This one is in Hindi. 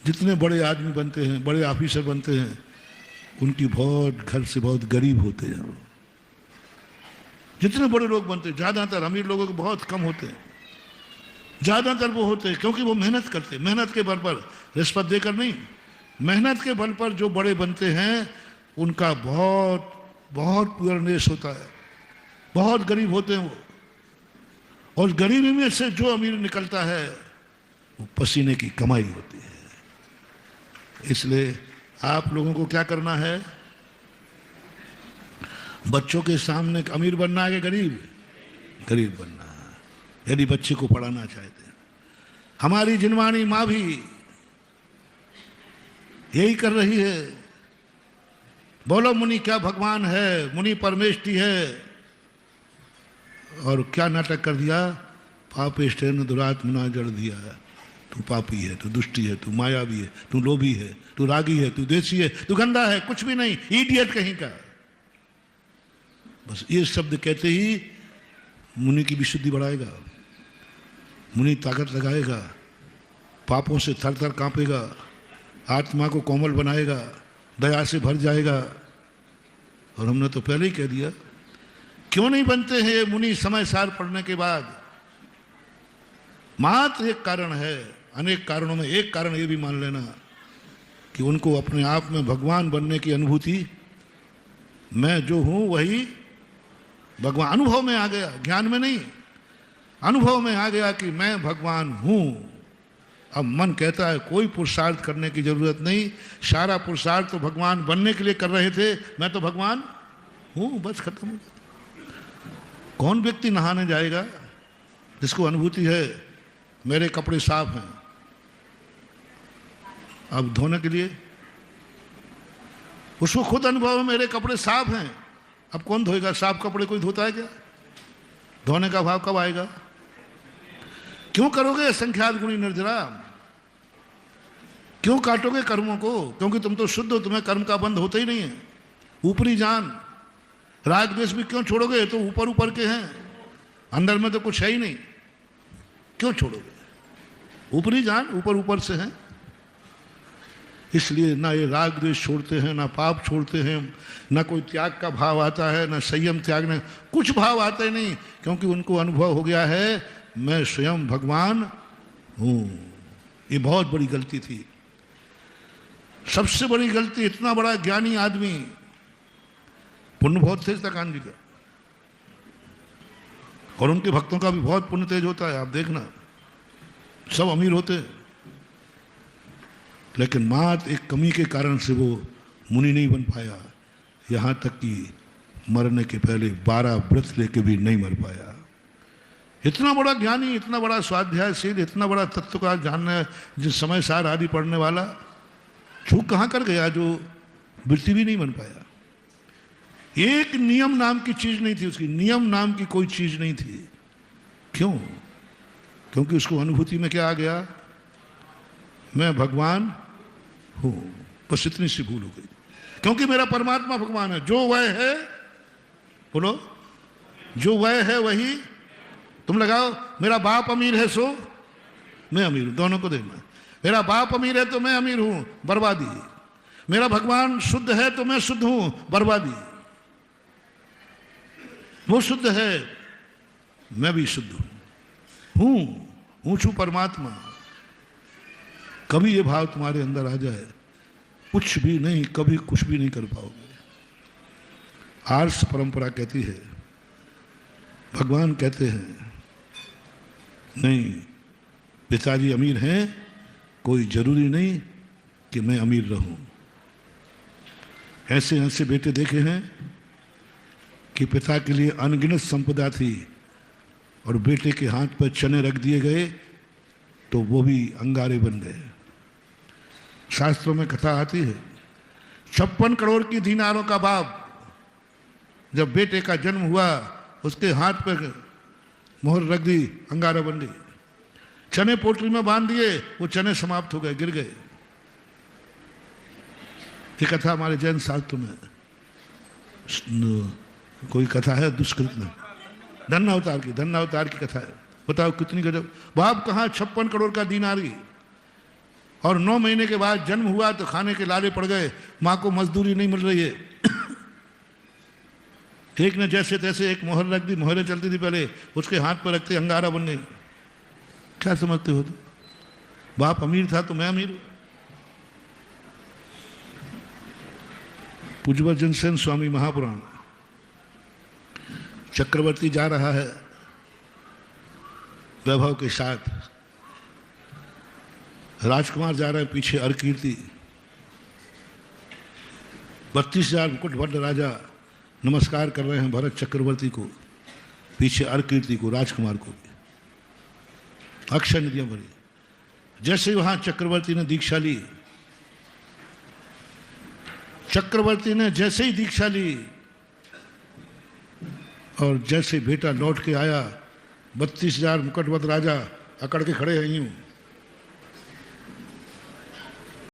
जितने बड़े आदमी बनते हैं, बड़े ऑफिसर बनते हैं, उनकी बहुत घर से बहुत गरीब होते हैं। जितने बड़े लोग बनते हैं, ज्यादातर अमीर लोगों के बहुत कम होते हैं, ज्यादातर वो होते हैं क्योंकि वो मेहनत करते हैं। मेहनत के बल पर, रिश्वत देकर नहीं, मेहनत के बल पर जो बड़े बनते हैं उनका बहुत बहुत पुअरनेस होता है, बहुत गरीब होते हैं वो। और गरीबी में से जो अमीर निकलता है वो पसीने की कमाई होती है। इसलिए आप लोगों को क्या करना है, बच्चों के सामने अमीर बनना है कि गरीब? गरीब बनना है। यदि बच्चे को पढ़ाना चाहते हैं, हमारी जिनवानी माँ भी यही कर रही है। बोलो मुनि क्या भगवान है, मुनि परमेष्टि है। और क्या नाटक कर दिया, पापेष्टेन दुरात्मना जड़ दिया। तू पापी है, तू दुष्टी है, तू मायावी है, तू लोभी है, तू रागी है, तू देसी है, तू गंदा है, कुछ भी नहीं, इडियट कहीं का। बस ये शब्द कहते ही मुनि की विशुद्धि बढ़ाएगा, मुनि ताकत लगाएगा, पापों से थर थर कांपेगा, आत्मा को कोमल बनाएगा, दया से भर जाएगा। और हमने तो पहले ही कह दिया, क्यों नहीं बनते हैं ये मुनि समय सार पढ़ने के बाद? मात्र एक कारण है, अनेक कारणों में एक कारण ये भी मान लेना कि उनको अपने आप में भगवान बनने की अनुभूति, मैं जो हूं वही भगवान, अनुभव में आ गया, ज्ञान में नहीं, अनुभव में आ गया कि मैं भगवान हूं। अब मन कहता है कोई पुरुषार्थ करने की जरूरत नहीं, सारा पुरुषार्थ तो भगवान बनने के लिए कर रहे थे, मैं तो भगवान हूं, बस खत्म हो गया। कौन व्यक्ति नहाने जाएगा जिसको अनुभूति है मेरे कपड़े साफ हैं, अब धोने के लिए उसको खुद अनुभव है मेरे कपड़े साफ हैं, अब कौन धोएगा? साफ कपड़े कोई धोता है क्या? धोने का भाव कब आएगा? क्यों करोगे संख्यात गुणी निर्जरा? क्यों काटोगे कर्मों को? क्योंकि तुम तो शुद्ध हो, तुम्हें कर्म का बंध होता ही नहीं है। ऊपरी जान, राग द्वेष भी क्यों छोड़ोगे? तो ऊपर ऊपर के हैं, अंदर में तो कुछ है ही नहीं, क्यों छोड़ोगे? ऊपरी जान, ऊपर ऊपर से हैं। इसलिए ना ये राग द्वेष छोड़ते हैं, ना पाप छोड़ते हैं, ना कोई त्याग का भाव आता है, ना संयम त्याग, में कुछ भाव आते नहीं, क्योंकि उनको अनुभव हो गया है मैं स्वयं भगवान हूं। ये बहुत बड़ी गलती थी, सबसे बड़ी गलती। इतना बड़ा ज्ञानी आदमी, पुण्य बहुत तेज था कान्ह जी का, और उनके भक्तों का भी बहुत पुण्य तेज होता है। आप देखना, सब अमीर होते हैं, लेकिन मात्र एक कमी के कारण से वो मुनि नहीं बन पाया। यहां तक कि मरने के पहले 12 व्रत लेके भी नहीं मर पाया। इतना बड़ा ज्ञानी, इतना बड़ा स्वाध्यायशील, इतना बड़ा तत्व का जानने, जिस समय सार आदि पढ़ने वाला, चूक कहां कर गया जो वृत्ति भी नहीं बन पाया। एक नियम नाम की चीज नहीं थी उसकी, नियम नाम की कोई चीज नहीं थी। क्यों? क्योंकि उसको अनुभूति में क्या आ गया, मैं भगवान हूं। बस इतनी सी भूल हो गई, क्योंकि मेरा परमात्मा भगवान है। जो वह है, बोलो, जो वह है वही तुम लगाओ। मेरा बाप अमीर है सो मैं अमीर हूं, दोनों को देखना। मेरा बाप अमीर है तो मैं अमीर हूं, बर्बादी। मेरा भगवान शुद्ध है तो मैं शुद्ध हूं, बर्बादी। वो शुद्ध है, मैं भी शुद्ध हूं, ऊंचू परमात्मा। कभी ये भाव तुम्हारे अंदर आ जाए, कुछ भी नहीं, कभी कुछ भी नहीं कर पाओगे। आर्ष परंपरा कहती है, भगवान कहते हैं नहीं, पिताजी अमीर हैं, कोई जरूरी नहीं कि मैं अमीर रहूं। ऐसे ऐसे बेटे देखे हैं कि पिता के लिए अनगिनत संपदा थी और बेटे के हाथ पर चने रख दिए गए तो वो भी अंगारे बन गए। शास्त्रों में कथा आती है, 56 करोड़ की दीनारों का बाप, जब बेटे का जन्म हुआ उसके हाथ पर मोहर रख दी, अंगारा बन गई। चने पोटली में बांध दिए, वो चने समाप्त हो गए, गिर गए। ये कथा हमारे जैन शास्त्र में, कोई कथा है दुष्कृत में, धन्नावतार की कथा है। बताओ कितनी गजब। बाप कहाँ 56 करोड़ का दीनारी, और 9 महीने के बाद जन्म हुआ तो खाने के लाले पड़ गए, माँ को मजदूरी नहीं मिल रही है। एक ने जैसे तैसे एक मोहर रख दी, मोहरें चलती थी पहले, उसके हाथ पर रखते अंगारा बनने। क्या समझते हो तुम? बाप अमीर था तो मैं अमीर हूं। पूज्यवत सेन स्वामी महापुराण। चक्रवर्ती जा रहा है वैभव के साथ, राजकुमार जा रहे हैं पीछे, अरकीर्ति 32,000 मुकुट भट्ट राजा नमस्कार कर रहे हैं भरत चक्रवर्ती को, पीछे अरकीर्ति को, राजकुमार को। अक्षय निधियां भरी। जैसे वहां चक्रवर्ती ने दीक्षा ली, चक्रवर्ती ने जैसे ही दीक्षा ली और जैसे बेटा लौट के आया, 32,000 मुकुट भट्ट राजा अकड़ के खड़े हैं यूं।